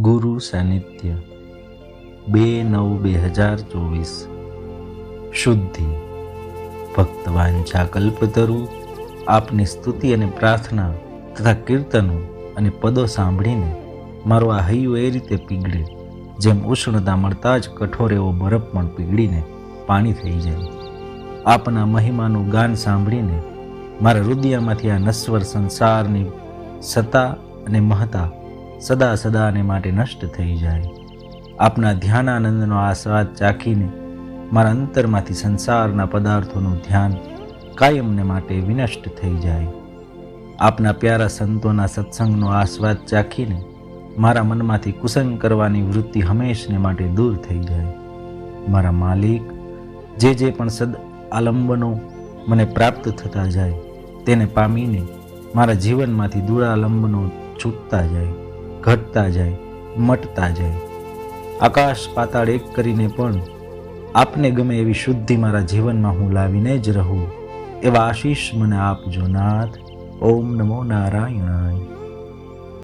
ગુરુ સાનિધ્ય 2/9/2024 શુદ્ધિ ભક્ત વાંછા કલ્પતરુ આપની સ્તુતિ અને પ્રાર્થના તથા કીર્તનો અને પદો સાંભળીને મારું આ હૈયું એ રીતે પીગળે જેમ ઉષ્ણતા મળતા જ કઠોર એવો બરફ પણ પીગળીને પાણી થઈ જાય. આપના મહિમાનું ગાન સાંભળીને મારા હૃદયમાંથી આ નશ્વર સંસારની સત્તા અને મહતા સદા સદાને માટે નષ્ટ થઈ જાય. આપના ધ્યાનાનંદનો આસ્વાદ ચાખીને મારા અંતરમાંથી સંસારના પદાર્થોનું ધ્યાન કાયમને માટે વિનષ્ટ થઈ જાય. આપના પ્યારા સંતોના સત્સંગનો આસ્વાદ ચાખીને મારા મનમાંથી કુસંગ કરવાની વૃત્તિ હંમેશને માટે દૂર થઈ જાય. મારા માલિક, જે પણ સદ આલંબનો મને પ્રાપ્ત થતા જાય તેને પામીને મારા જીવનમાંથી દુરાલંબનો છૂટતા જાય, ઘટતા જાય, મટતા જાય. આકાશ પાતાળ એક કરીને પણ આપને ગમે એવી શુદ્ધિ મારા જીવનમાં હું લાવીને જ રહું એવા આશીષ મને આપજો નાથ. ઓમ નમો નારાયણાય.